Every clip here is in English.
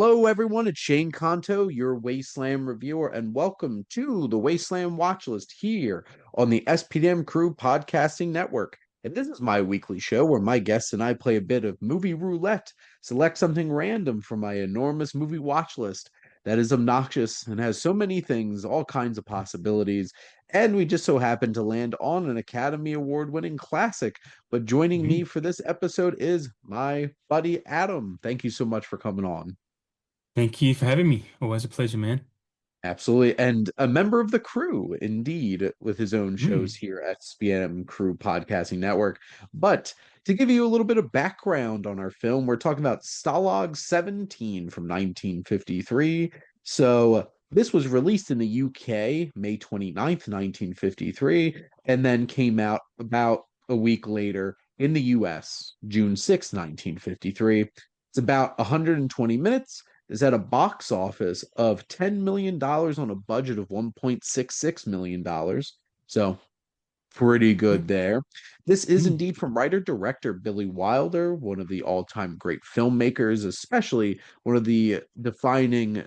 Hello, everyone. It's Shane Kanto, your Wasteland reviewer, and welcome to the Wasteland Watchlist here on the SPDM Crew Podcasting Network. And this is my weekly show where my guests and I play a bit of movie roulette, select something random from my enormous movie watch list that is obnoxious and has so many things, all kinds of possibilities. And we just so happen to land on an Academy Award winning classic. But joining me Mhm. for this episode is my buddy Adam. Thank you so much for coming on. Thank you for having me. Always a pleasure, man. Absolutely. And a member of the crew, indeed, with his own shows Mm. here at SPM Crew Podcasting Network. But to give you a little bit of background on our film, we're talking about Stalag 17 from 1953. So this was released in the UK May 29th, 1953, and then came out about a week later in the US, June 6th, 1953. It's about 120 minutes is at a box office of $10 million on a budget of $1.66 million. So pretty Yeah. good there. This is Mm. indeed from writer-director Billy Wilder, one of the all-time great filmmakers, especially one of the defining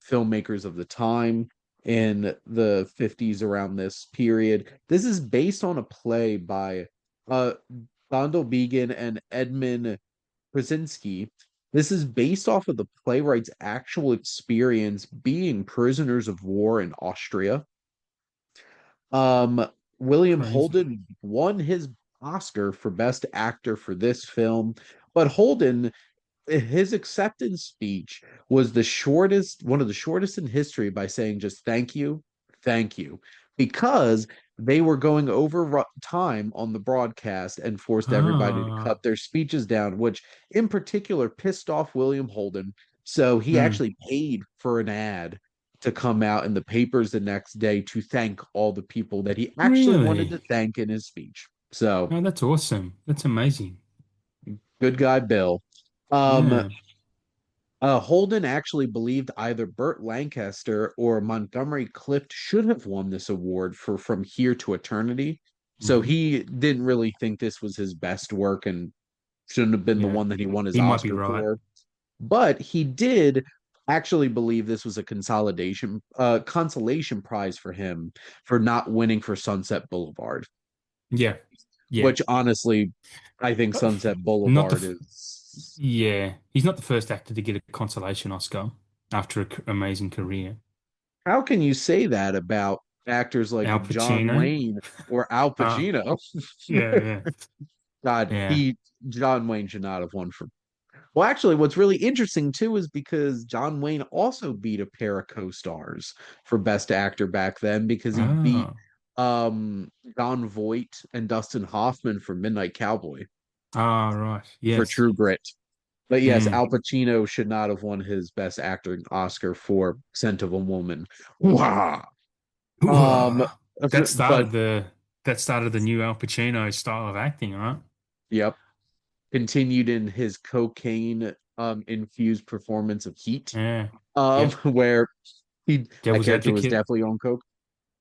filmmakers of the time in the 50s around this period. This is based on a play by uh Gondel Began and Edmund Krasinski. This is based off of the playwright's actual experience being prisoners of war in Austria. Um, William Crazy. Holden won his Oscar for Best Actor for this film, but Holden, his acceptance speech was one of the shortest in history by saying just thank you, because they were going over time on the broadcast and forced everybody to Ah. cut their speeches down, which in particular pissed off William Holden. So he Mm. actually paid for an ad to come out in the papers the next day to thank all the people that he actually wanted to Really? thank in his speech. So Oh, that's awesome. That's amazing. good guy, Bill. Um, Yeah. Holden actually believed either Burt Lancaster or Montgomery Clift should have won this award for From Here to Eternity. So Hmm. he didn't really think this was his best work and shouldn't have been the Yeah. one that he won his He might be Oscar right. for. But he did actually believe this was a consolation prize for him for not winning for Sunset Boulevard, Yeah. Yeah. which honestly, I think Uh, Sunset Not the Boulevard f is. Yeah. He's not the first actor to get a consolation Oscar after an amazing career. How can you say that about actors like Al John Pacino. Wayne or Al Ah. Pacino? Yeah, yeah. God, Yeah. John Wayne should not have won for. Well, actually, what's really interesting too is because John Wayne also beat a pair of co-stars for Best Actor back then because he beat Oh. Don Voight and Dustin Hoffman for Midnight Cowboy Ah, right. for Yes. True Grit. But yes, Mm. Al Pacino should not have won his Best Acting Oscar for Scent of a Woman. Wow. Um, Ooh, that but started the that started the new Al Pacino style of acting, right? yep, continued in his cocaine infused performance of Heat, Yeah. Yep. where he that Devil's character was advocate. definitely on coke.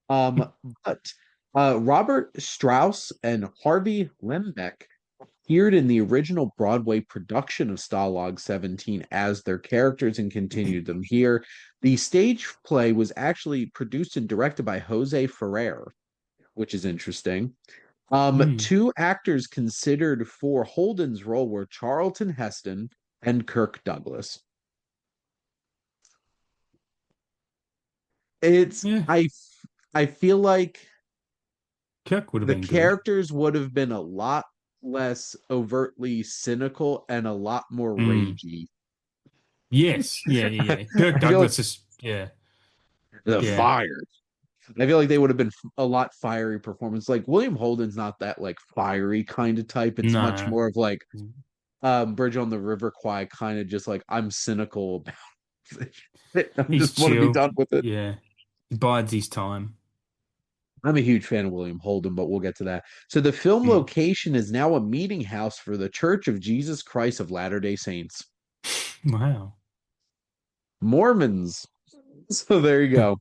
But Robert Strauss and Harvey Lembeck appeared in the original Broadway production of Stalag 17 as their characters and continued them here. The stage play was actually produced and directed by Jose Ferrer, which is interesting. Mm. Two actors considered for Holden's role were Charlton Heston and Kirk Douglas. It's Yeah. I feel like Kirk would have the been good. characters would have been a lot less overtly cynical and a lot more Mm. ragey. Yes. Yeah, yeah, yeah. Kirk I feel like Douglas is yeah. the Yeah. fire. I feel like they would have been a lot fiery performance. Like William Holden's not that like fiery kind of type. It's much No. more of like Bridge on the River Kwai kind of just like I'm cynical about it. I He's just want to be chill. done with it. Yeah. He bides his time. I'm a huge fan of William Holden, but we'll get to that. So the film Mm. location is now a meeting house for the Church of Jesus Christ of Latter-day Saints. Wow. Mormons. So there you go.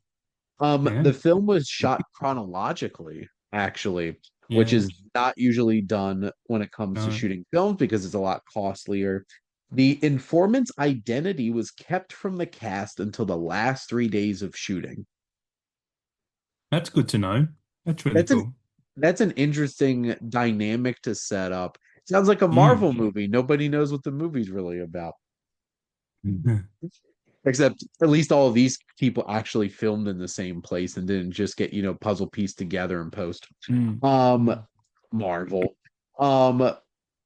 Yeah. The film was shot chronologically, actually, which Yeah. is not usually done when it comes to No. shooting films because it's a lot costlier. The informant's identity was kept from the cast until the last 3 days of shooting. That's good to know. That's really That's an cool. that's an interesting dynamic to set up. Sounds like a Mm. Marvel movie. Nobody knows what the movie's really about. Mhm. Except at least all of these people actually filmed in the same place and didn't just get, puzzle pieced together in post. Mm. Um, Marvel. Um,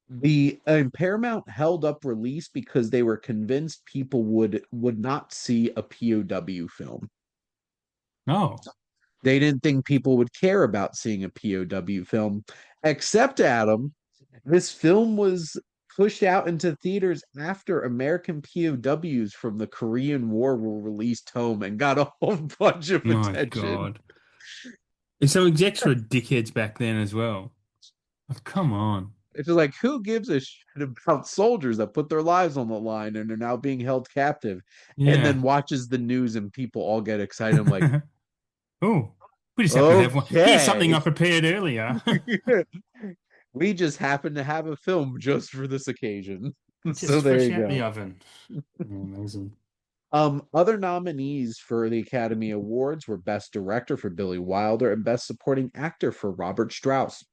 the Paramount held up release because they were convinced people would not see a POW film. Oh, They didn't think people would care about seeing a POW film, except Adam. This film was pushed out into theaters after American POWs from the Korean War were released home and got a whole bunch of my attention. God. And so execs were dickheads back then as well. Like, come on. It's just like, who gives a shit about soldiers that put their lives on the line and are now being held captive? And Yeah. then watches the news and people all get excited. I'm like, Oh, we just happen to have one. Here's something okay. I prepared earlier. We just happen to have a film just for this occasion. So Just there fresh you out the go. oven. Yeah, amazing. Other nominees for the Academy Awards were Best Director for Billy Wilder and Best Supporting Actor for Robert Strauss.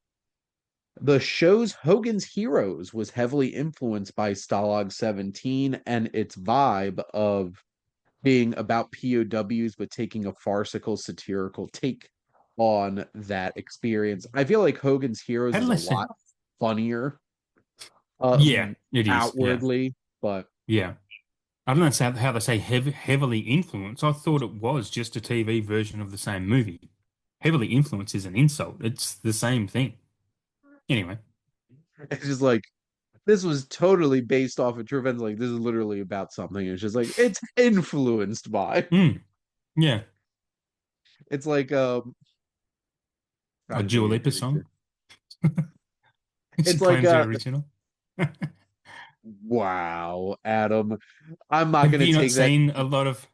The show's Hogan's Heroes was heavily influenced by Stalag 17 and its vibe of being about POWs, but taking a farcical, satirical take on that experience. I feel like Hogan's Heroes How is did a I say? lot funnier Yeah, it is. Yeah, outwardly, but yeah. I don't know how they say heavily influenced. I thought it was just a TV version of the same movie. Heavily influenced is an insult. It's the same thing. Anyway. it's just like this was totally based off of true events. Like this is literally about something. It's just like it's influenced by. Mm, yeah. It's like A trying to Dua think of Lipa a good song. example. She It's like claims they're original. wow, Adam. I'm not Have gonna you not take that. seen a lot of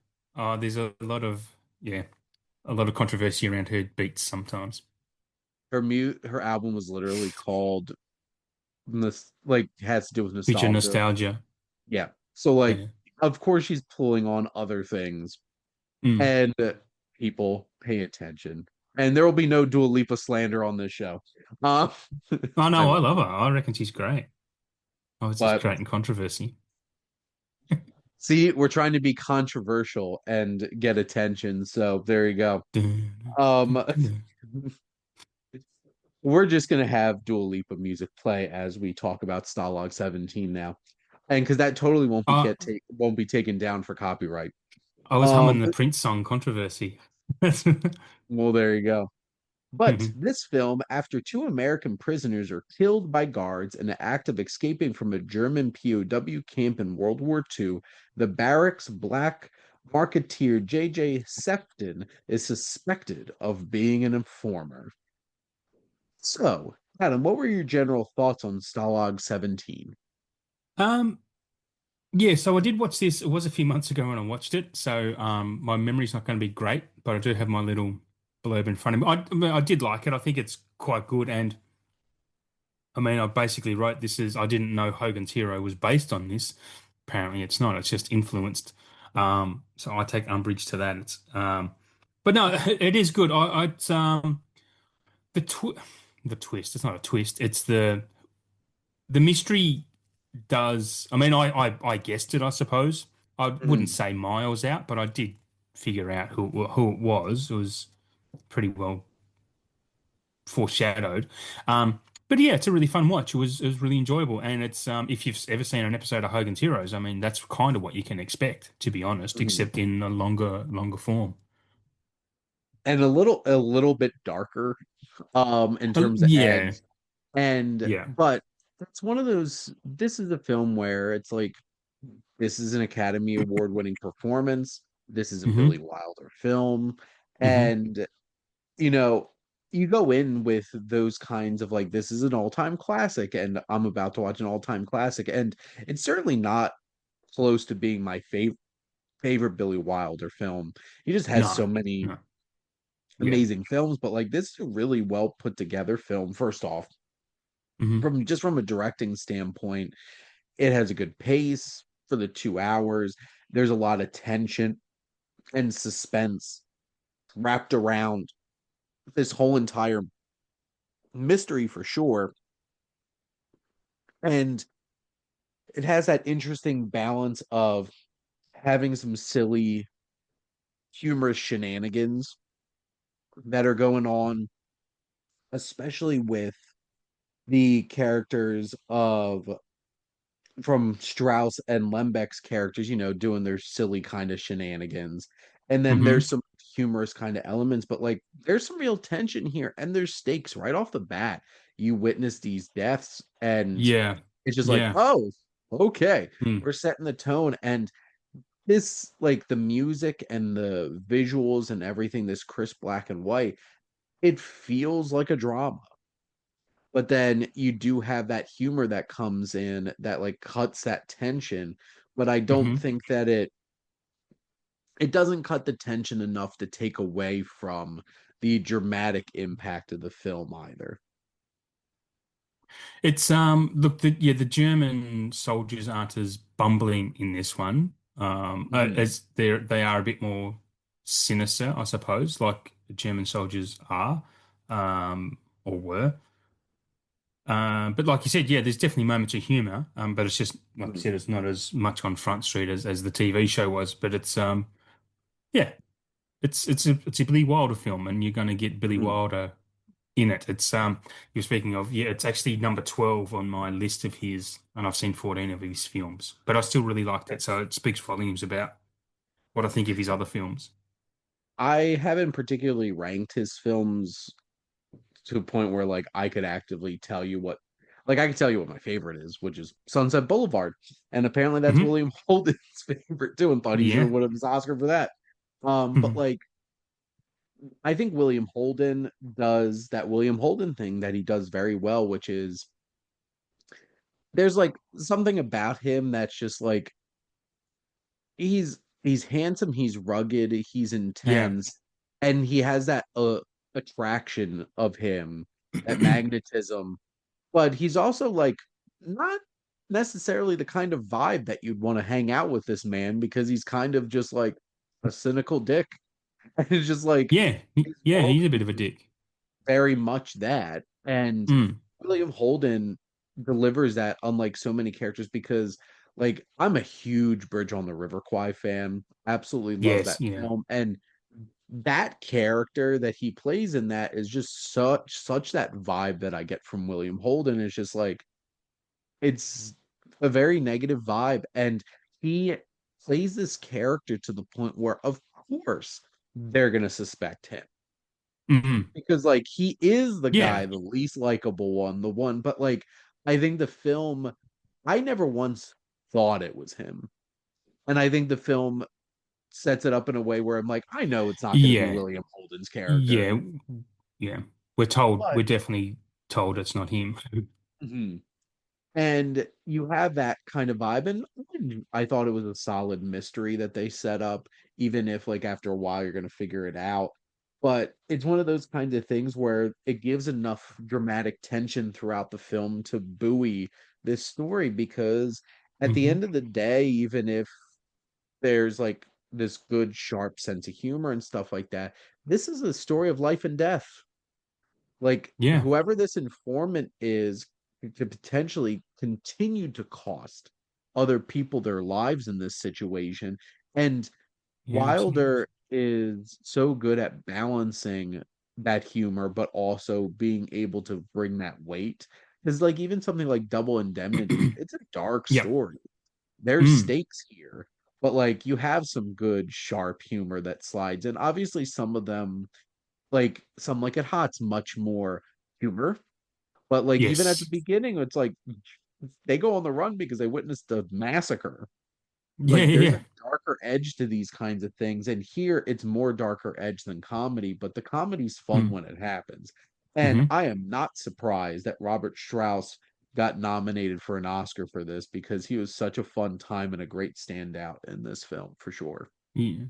there's a lot of yeah, a lot of controversy around her beats sometimes. Her album was literally called this like has to do with Future nostalgia. nostalgia. Yeah. So like Yeah. of course she's pulling on other things Mm. and people pay attention. And there will be no Dua Lipa slander on this show. Uh, Oh I no, I will. love her. I reckon she's great. I was just But creating controversy. see, we're trying to be controversial and get attention. So there you go. Um, we're just gonna have Dua Lipa music play as we talk about Stalag 17 now, and because that totally Uh, won't be taken down for copyright. I was Um, humming the Prince song controversy. well, there you go. But this film, after two American prisoners are killed by guards in an act of escaping from a German POW camp in World War II, the barracks black marketeer J.J. Sefton is suspected of being an informer. So, Adam, what were your general thoughts on Stalag 17? Um, yeah, so I did watch this. It was a few months ago when I watched it, so my memory's not going to be great, but I do have my little blurb in front of me. I mean, I did like it. I think it's quite good, and I mean, I basically wrote this as I didn't know Hogan's Hero was based on this. Apparently, it's not. It's just influenced. So I take umbrage to that. But no, it is good. It's the the twist. It's not a twist. It's the mystery does. I mean, I guessed it. I suppose I wouldn't Mhm. say miles out, but I did figure out who it was. It was pretty well foreshadowed. But yeah, it's a really fun watch. It was really enjoyable, and it's if you've ever seen an episode of Hogan's Heroes, I mean that's kind of what you can expect, to be honest, Mhm. except in a longer form. And a little bit darker in terms of Yeah, edge. And yeah. but that's one of those this is a film where it's like this is an Academy Award winning performance. This is a Billy Hmm. Wilder film. Hmm. And you know, you go in with those kinds of like this is an all-time classic and I'm about to watch an all-time classic and it's certainly not close to being my favorite Billy Wilder film. He just has No, so many no. Yeah. amazing films, but like this is a really well put together film first off Hmm. from a directing standpoint. It has a good pace for the 2 hours. There's a lot of tension and suspense wrapped around this whole entire mystery for sure. And it has that interesting balance of having some silly, humorous shenanigans that are going on, especially with the characters of from Strauss and Lembeck's characters, doing their silly kind of shenanigans. And then Hmm. there's some humorous kind of elements, but like there's some real tension here and there's stakes right off the bat. You witness these deaths and Yeah. it's just like, Yeah. oh, okay, Mm. we're setting the tone. And this, like the music and the visuals and everything, this crisp black and white, it feels like a drama. But then you do have that humor that comes in that like cuts that tension. But I don't Hmm. think that it doesn't cut the tension enough to take away from the dramatic impact of the film either. It's look the German soldiers aren't as bumbling in this one. Mhm. As they are a bit more sinister, I suppose, like the German soldiers are, or were. But like you said, yeah, there's definitely moments of humor. But it's just like you Mhm. said, it's not as much on Front Street as the TV show was. But it's yeah, it's a Billy Wilder film, and you're going to get Billy Mhm. Wilder in it. It's you're speaking of, yeah, it's actually number 12 on my list of his, and I've seen 14 of his films, but I still really liked it, so it speaks volumes about what I think of his other films. I haven't particularly ranked his films to a point where like I could actively tell you what like I could tell you what my favorite is, which is Sunset Boulevard. And apparently that's Hmm. William Holden's favorite too, and thought he should Yeah. have won his Oscar for that. But Hmm. like I think William Holden does that William Holden thing that he does very well, which is there's like something about him that's just like he's handsome, he's rugged, he's Yeah. intense, and he has that attraction of him, that magnetism. But he's also like not necessarily the kind of vibe that you'd want to hang out with this man because he's kind of just like a cynical dick. And it's just like Yeah. his Yeah, he's a bit worldview of a is dick. very much that. And Mm. William Holden delivers that unlike so many characters because like I'm a huge Bridge on the River Kwai fan. Absolutely love Yes, that yeah. film. And that character that he plays in that is just such that vibe that I get from William Holden. It's just like it's a very negative vibe. And he plays this character to the point where of course they're gonna suspect him Hmm. because like he is the Yeah. guy, the least likable one, the one, but like I think the film, I never once thought it was him. And I think the film sets it up in a way where I'm like, I know it's not going to be Yeah. William Holden's character. Yeah. Yeah. We're But definitely told it's not him. mhm. And you have that kind of vibe. And I thought it was a solid mystery that they set up, even if, like, after a while, you're going to figure it out. But it's one of those kinds of things where it gives enough dramatic tension throughout the film to buoy this story. Because at the Hmm. end of the day, even if there's like this good, sharp sense of humor and stuff like that, this is a story of life and death. Like Yeah. whoever this informant is could potentially continue to cost other people their lives in this situation. And Yeah, absolutely. Wilder is so good at balancing that humor, but also being able to bring that weight. Because like even something like Double Indemnity, it's a dark Yep. story. There's Mm. stakes here, but like you have some good sharp humor that slides in. Obviously, some of them like some like it hot's much more humor, but like even at the Yes. beginning, it's like they go on the run because they witnessed a massacre. Yeah, Like yeah, there's yeah. a darker edge to these kinds of things, and here it's more darker edge than comedy, but the comedy's fun Mm. when it happens. And Hmm. I am not surprised that Robert Strauss got nominated for an Oscar for this because he was such a fun time and a great standout in this film for sure. Yeah.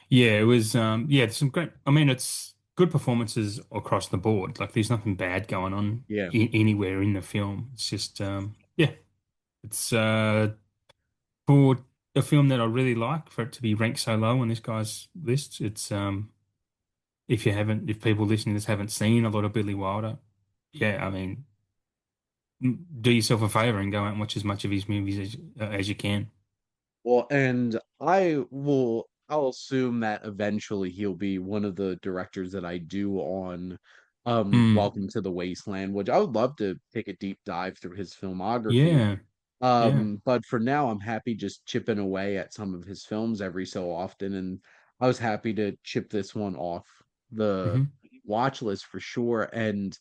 Yeah, it was yeah, there's some great, I mean, it's good performances across the board. Like there's nothing bad going on Yeah. anywhere in the film. It's just yeah, It's for a film that I really like, for it to be ranked so low on this guy's list. It's if people listening to this haven't seen a lot of Billy Wilder, yeah, I mean, do yourself a favor and go out and watch as much of his movies as you can. Well, and I'll assume that eventually he'll be one of the directors that I do on Mm, Welcome to the Wasteland, which I would love to take a deep dive through his filmography. yeah, yeah. But for now I'm happy just chipping away at some of his films every so often, and I was happy to chip this one off the Hmm. watch list for sure. And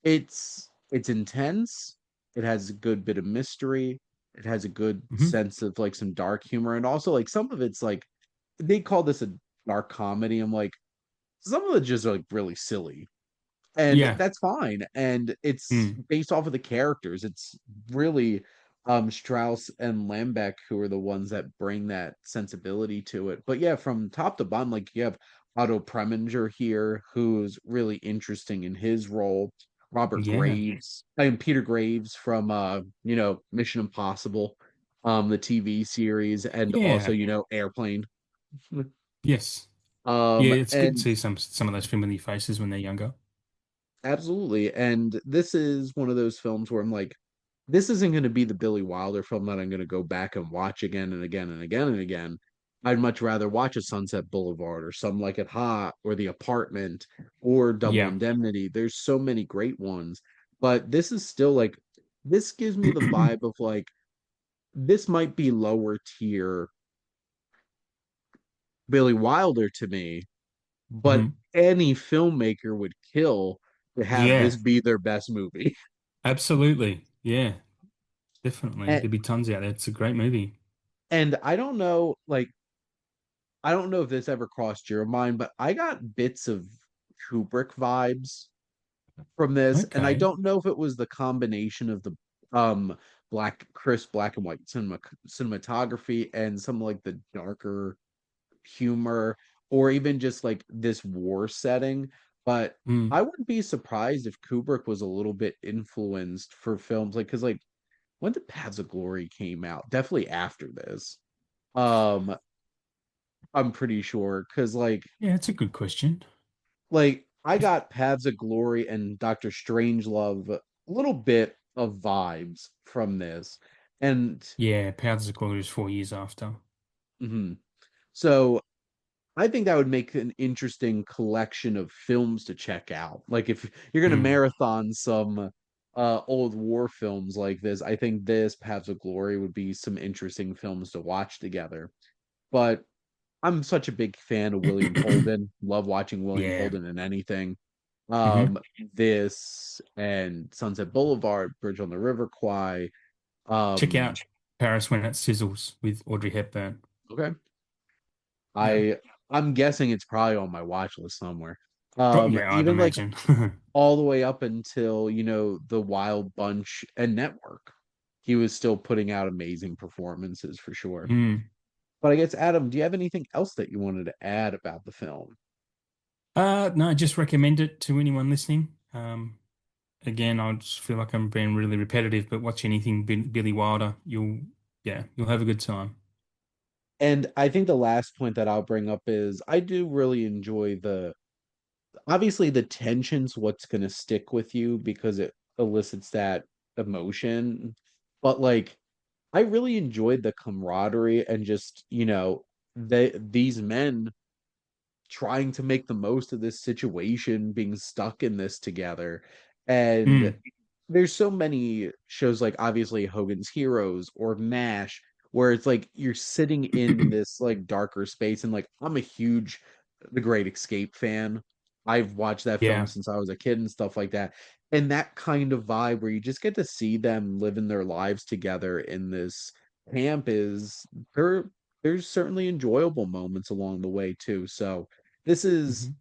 it's intense. It has a good bit of mystery. It has a good Hmm. sense of like some dark humor, and also like some of it's like they call this a dark comedy. I'm like some of it just like really silly, and Yeah. that's fine. And it's Mm. based off of the characters. It's really Strauss and Lambeck who are the ones that bring that sensibility to it. But yeah, from top to bottom, like you have Otto Preminger here, who's really interesting in his role. Robert Yeah. Graves, I mean Peter Graves from Mission Impossible, the TV series, and also, Yeah. Airplane. Yes. Yeah, it's good to And see some of those familiar faces when they're younger. absolutely. And this is one of those films where I'm like, this isn't going to be the Billy Wilder film that I'm going to go back and watch again and again and again and again. I'd much rather watch a Sunset Boulevard or Some Like It Hot or The Apartment or Double Yeah. Indemnity. There's so many great ones, but this is still like, this gives me the vibe of like, this might be lower tier Billy Wilder to me, but Hmm. any filmmaker would kill to have this Yeah. be their best movie. Absolutely. Yeah. Definitely. And There'd be tons out there. It's a great movie. and I don't know, like I don't know if this ever crossed your mind, but I got bits of Kubrick vibes from this, and I Okay. don't know if it was the combination of the um black and white cinematography and some like the darker humor, or even just like this war setting. But Mm. I wouldn't be surprised if Kubrick was a little bit influenced for films like because like when did Paths of Glory came out? Definitely after this. Um, I'm pretty sure because Yeah, it's a good question. I got Paths of Glory and Doctor Strangelove a little bit of vibes from this, and Yeah, Powers of Glory is 4 years after. mhm. So I think that would make an interesting collection of films to check out. Like if you're gonna Mm. marathon some old war films like this, I think this Paths of Glory would be some interesting films to watch together. But I'm such a big fan of William Holden. Love watching William Yeah. Holden in anything. Hmm. Um, this and Sunset Boulevard, Bridge on the River Kwai. Check out Um, Paris When It Sizzles with Audrey Hepburn. okay. Yeah. I I'm guessing it's probably on my watch list somewhere. Yeah, I'd Even like imagine. all the way up until, the Wild Bunch and Network. He was still putting out amazing performances for sure. Mm. But I guess Adam, do you have anything else that you wanted to add about the film? No, just recommend it to anyone listening. Again, I just feel like I'm being really repetitive, but watch anything Billy Wilder, you'll have a good time. And I think the last point that I'll bring up is I do really enjoy the obviously the tension's what's going to stick with you because it elicits that emotion. But like I really enjoyed the camaraderie and just, these men trying to make the most of this situation, being stuck in this together. And Mm. there's so many shows like obviously Hogan's Heroes or MASH where it's like you're sitting in this like darker space and like I'm a huge The Great Escape fan. I've watched that film Yeah. since I was a kid and stuff like that. And that kind of vibe where you just get to see them living their lives together in this camp is there there's certainly enjoyable moments along the way too. So this Hmm.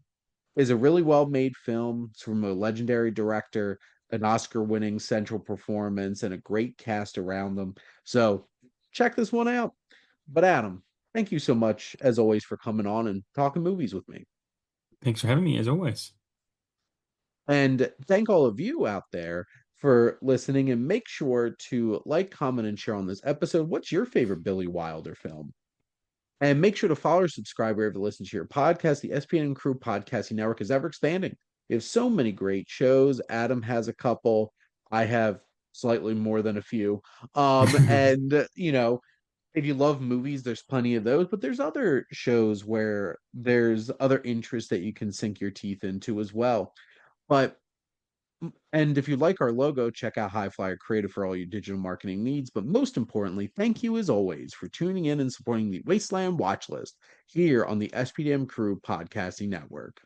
is a really well made film. It's from a legendary director, an Oscar-winning central performance, and a great cast around them. So check this one out. But Adam, thank you so much as always for coming on and talking movies with me. Thanks for having me, as always. And thank all of you out there for listening, and make sure to like, comment, and share on this episode. What's your favorite Billy Wilder film? And make sure to follow or subscribe wherever you listen to your podcast. The SPN Crew Podcasting Network is ever expanding. We have so many great shows. Adam has a couple. I have slightly more than a few. And if you love movies, there's plenty of those, but there's other shows where there's other interests that you can sink your teeth into as well. But and if you like our logo, check out High Flyer Creative for all your digital marketing needs. But most importantly, thank you as always for tuning in and supporting the Wasteland Watchlist here on the SPDM Crew Podcasting Network.